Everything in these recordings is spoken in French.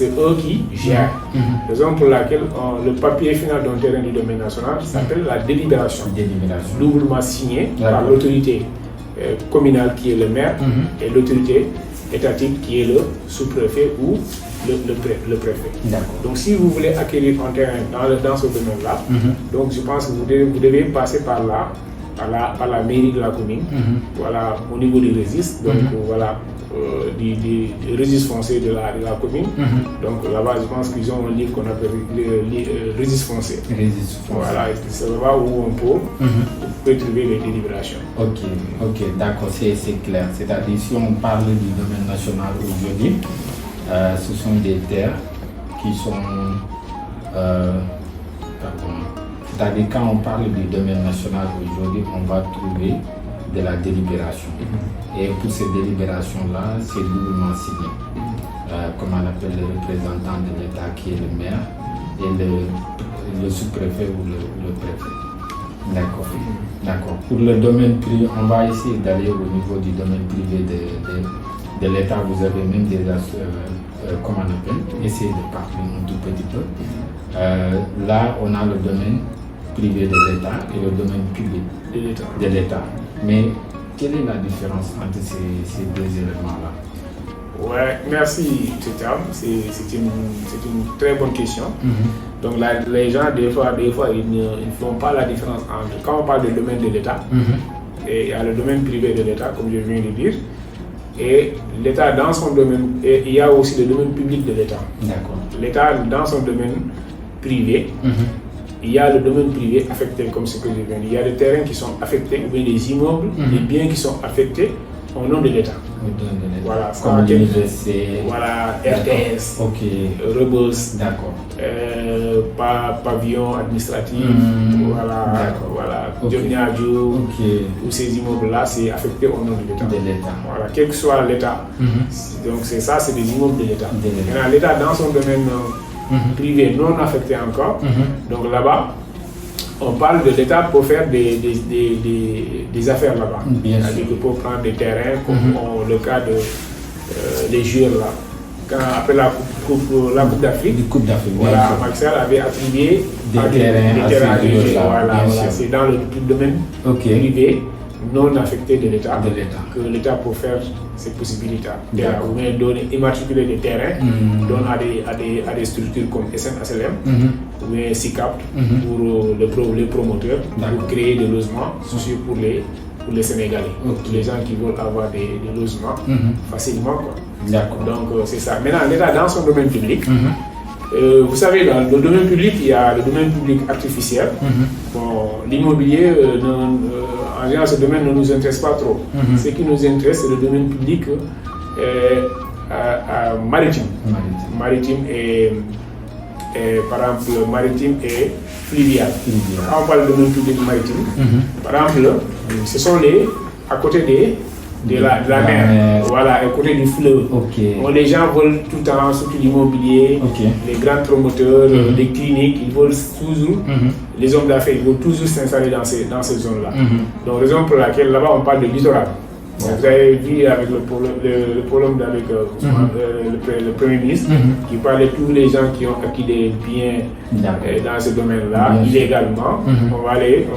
c'est eux qui gèrent. Raison pour laquelle le papier final d'un terrain du domaine national s'appelle la délibération. Doublement signé par l'autorité communale qui est le maire et l'autorité étatique qui est le sous-préfet ou le préfet. Donc si vous voulez acquérir un terrain dans ce domaine-là, donc je pense que vous devez passer par là, par la mairie de la commune, voilà, au niveau du registre, donc voilà, du registre foncier de la commune. Donc là-bas, je pense qu'ils ont un livre qu'on appelle le registre foncier. Voilà, c'est là-bas où on peut trouver les délibérations. Ok, d'accord, c'est clair. C'est-à-dire, si on parle du domaine national aujourd'hui, ce sont des terres qui sont... c'est-à-dire, quand on parle du domaine national aujourd'hui, on va trouver de la délibération. Et pour ces délibérations-là, c'est doublement signé. Comme on appelle le représentant de l'État qui est le maire et le sous-préfet ou le préfet. D'accord. Pour le domaine privé, on va essayer d'aller au niveau du domaine privé de l'État. Vous avez même déjà, comment on appelle, essayé de parler un tout petit peu. Là, on a le domaine privé de l'État et le domaine public de l'État. Mais quelle est la différence entre ces deux éléments-là? Ouais, merci Tcham, c'est une très bonne question. Donc là, les gens des fois ils ne font pas la différence entre, quand on parle du domaine de l'État, et il y a le domaine privé de l'État, comme je viens de dire, et l'État dans son domaine, et il y a aussi le domaine public de l'État. L'État dans son domaine privé, il y a le domaine privé affecté, comme ce que je viens de dire. Il y a des terrains qui sont affectés, ou bien des immeubles, des biens qui sont affectés au nom de l'État. Voilà, comme l'université. Voilà, RTS, Rebus, pavillon administratif, voilà, Dionyadjo, tous ces immeubles-là, c'est affecté au nom de l'État. Voilà, quel que soit l'État. Donc c'est ça, c'est des immeubles de l'État. Maintenant, l'État dans son domaine privé non affecté encore. Donc là-bas, on parle de l'État pour faire des affaires là-bas. C'est-à-dire que pour prendre des terrains, comme le cas des joueurs là. Après la Coupe d'Afrique, voilà, Macky Sall avait attribué des terrains à ces joueurs. Voilà, c'est dans le domaine privé non affecté de l'État que l'État peut faire ces possibilités. Ou bien donner, immatriculer des terrains, donner à des structures comme SNHLM ou bien SICAP pour les promoteurs, pour créer des logements sociaux pour les Sénégalais. Les gens qui veulent avoir des logements facilement. Donc c'est ça. Maintenant, l'État dans son domaine public, vous savez, dans le domaine public, il y a le domaine public artificiel. Bon, l'immobilier, en général, ce domaine ne nous intéresse pas trop. Ce qui nous intéresse, c'est le domaine public maritime. Maritime et par exemple, maritime et fluvial. Quand on parle de domaine public maritime, par exemple, ce sont à côté de la mer, voilà, à côté du fleuve. Bon, les gens veulent tout le temps, surtout l'immobilier, les grands promoteurs, les cliniques, ils veulent toujours, les hommes d'affaires, ils veulent toujours s'installer dans ces zones-là. Donc, raison pour laquelle là-bas on parle de littoral. Vous avez vu avec le problème avec le Premier ministre qui parlait de tous les gens qui ont acquis des biens dans ce domaine-là, illégalement, on va les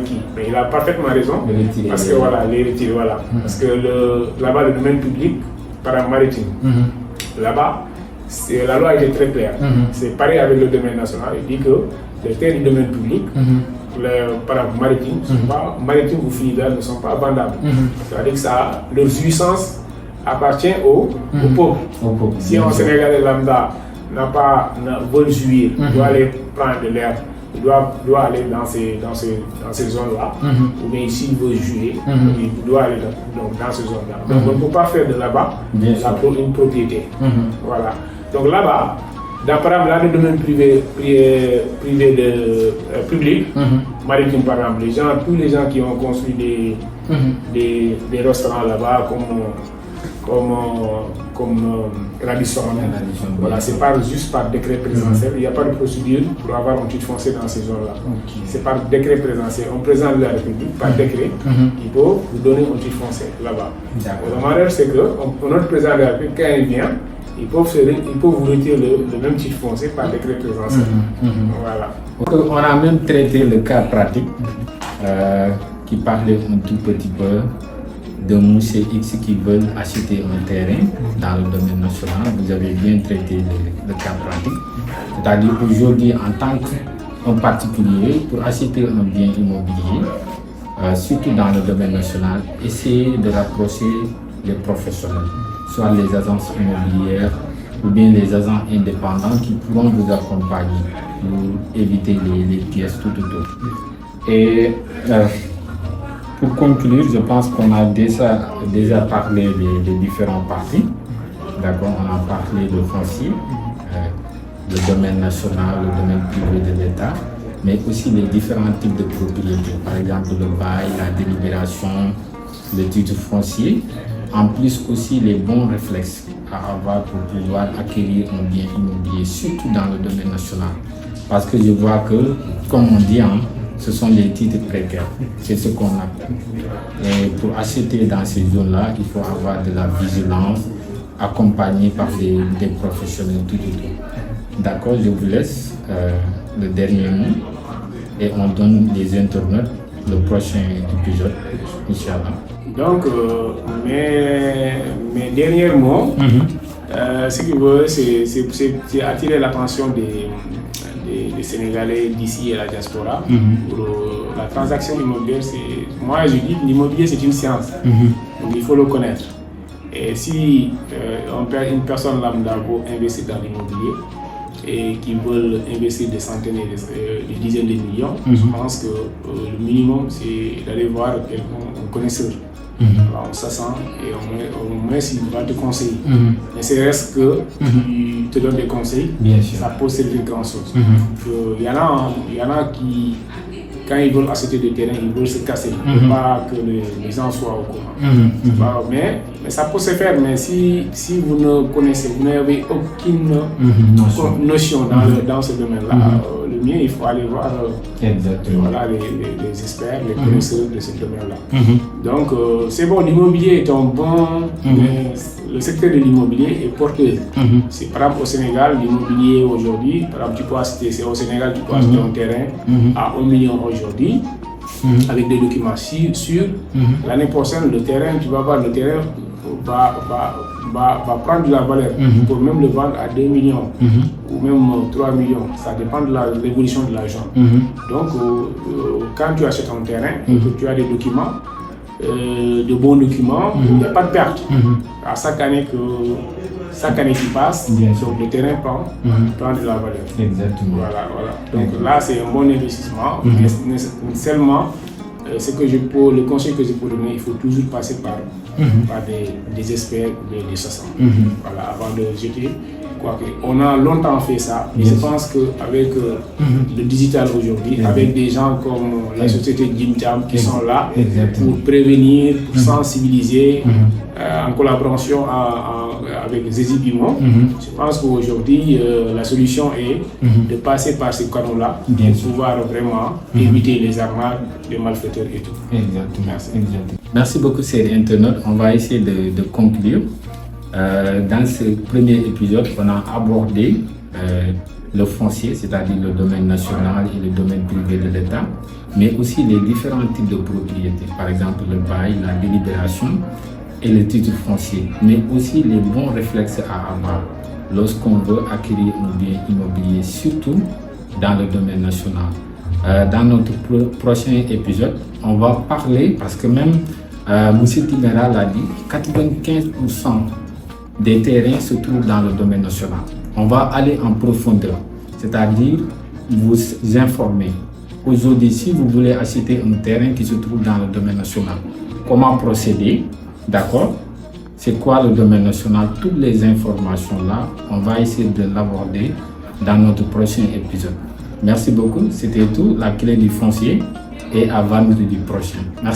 quitter. Mais il a parfaitement raison, parce que voilà, les retirer, voilà. Parce que là-bas, le domaine public, par maritime, là-bas, la loi est très claire. C'est pareil avec le domaine national, il dit que les terres du domaine public, par exemple maritime ou fluvial ne sont pas vendables. C'est-à-dire que leur jouissance appartient aux pauvres. Si un Sénégalais lambda veut jouir, doit aller prendre de l'air, il doit aller dans ces zones-là, ou bien s'il veut jouer, il doit aller dans ces zones-là. Donc on ne peut pas faire de là-bas une propriété. Voilà. Donc là-bas, par exemple, le domaine privé public, maritime par exemple, tous les gens qui ont construit des restaurants là-bas, comme Radisson, voilà, c'est pas juste par décret présidentiel, il n'y a pas de procédure pour avoir un titre foncier dans ces zones-là. C'est par décret présidentiel, un président de la République, par décret, il peut vous donner un titre foncier là-bas. Le malheur, c'est que notre président de la République, quand il vient, ils peuvent vous retirer le même titre foncier par décret présidentiel. Voilà. On a même traité le cas pratique qui parlait un tout petit peu de monsieur X qui veulent acheter un terrain dans le domaine national. Vous avez bien traité le cas pratique. C'est-à-dire aujourd'hui, en tant qu'un particulier, pour acheter un bien immobilier, surtout dans le domaine national, essayez de rapprocher les professionnels, soit les agences immobilières ou bien les agents indépendants qui pourront vous accompagner pour éviter les pièces tout autour. Et pour conclure, je pense qu'on a déjà parlé des différents parties. D'accord, on a parlé de foncier, le domaine national, le domaine privé de l'État, mais aussi les différents types de propriétés, par exemple le bail, la délibération, le titre foncier, en plus aussi les bons réflexes à avoir pour pouvoir acquérir un bien immobilier, surtout dans le domaine national. Parce que je vois que, comme on dit, ce sont des titres précaires, c'est ce qu'on appelle. Et pour acheter dans ces zones-là, il faut avoir de la vigilance, accompagné par des professionnels tout autour. D'accord, je vous laisse le dernier mot et on donne les internautes le prochain épisode, Inch'Allah. Donc, mes derniers mots, ce que je veux, c'est attirer l'attention des Sénégalais d'ici et la diaspora. Pour la transaction immobilière, moi je dis l'immobilier c'est une science, donc il faut le connaître. Et si une personne lambda veut investir dans l'immobilier et qui veulent investir des centaines et des dizaines de millions, je pense que le minimum c'est d'aller voir un connaisseur. On s'assent et au moins il va te conseiller. Mais c'est reste que tu te donnes des conseils, ça peut servir grand chose. Il y en a qui, quand ils veulent acheter des terrains, ils veulent se casser. Il ne faut pas que les gens soient au courant. Mais ça peut se faire, mais si vous ne connaissez, vous n'avez aucune notion dans ce domaine-là, le mieux, il faut aller voir voilà, les experts, les connaisseurs de ce domaine-là. Donc, c'est bon, l'immobilier est un bon, mais le secteur de l'immobilier est porteur. C'est par exemple au Sénégal, l'immobilier aujourd'hui, par exemple, tu peux acheter, c'est au Sénégal, tu peux acheter un terrain à 1 million aujourd'hui, avec des documents sûrs. L'année prochaine, le terrain, tu vas voir, le terrain va prendre de la valeur. Tu peux même le vendre à 2 millions ou même 3 millions. Ça dépend de l'évolution de l'argent. Donc, quand tu achètes un terrain et que tu as des documents, de bons documents, il n'y a pas de perte. À chaque année qui passe, donc le terrain prend de la valeur. Exactement. Voilà. Donc là, c'est un bon investissement. Seulement, le conseil que je peux donner, il faut toujours passer par des experts, des sassants. Voilà, avant de jeter. On a longtemps fait ça, mais je pense qu'avec le digital aujourd'hui, avec des gens comme la société Jim Jam qui sont là pour prévenir, pour sensibiliser, en collaboration avec Zézi Bimo, je pense qu'aujourd'hui la solution est de passer par ces canaux-là pour pouvoir vraiment éviter les arnaques, les malfaiteurs et tout. Exactement. Merci beaucoup, chers internautes. On va essayer de conclure. Dans ce premier épisode, on a abordé le foncier, c'est-à-dire le domaine national et le domaine privé de l'État, mais aussi les différents types de propriétés, par exemple le bail, la délibération et le titre foncier, mais aussi les bons réflexes à avoir lorsqu'on veut acquérir un bien immobilier, surtout dans le domaine national. Dans notre prochain épisode, on va parler, parce que même M. Timéra l'a dit, 95% des terrains se trouvent dans le domaine national. On va aller en profondeur, c'est-à-dire vous informer. Aujourd'hui, si vous voulez acheter un terrain qui se trouve dans le domaine national, comment procéder, d'accord? C'est quoi le domaine national? Toutes les informations là, on va essayer de l'aborder dans notre prochain épisode. Merci beaucoup, c'était tout, la clé du foncier, et à vendredi prochain. Merci.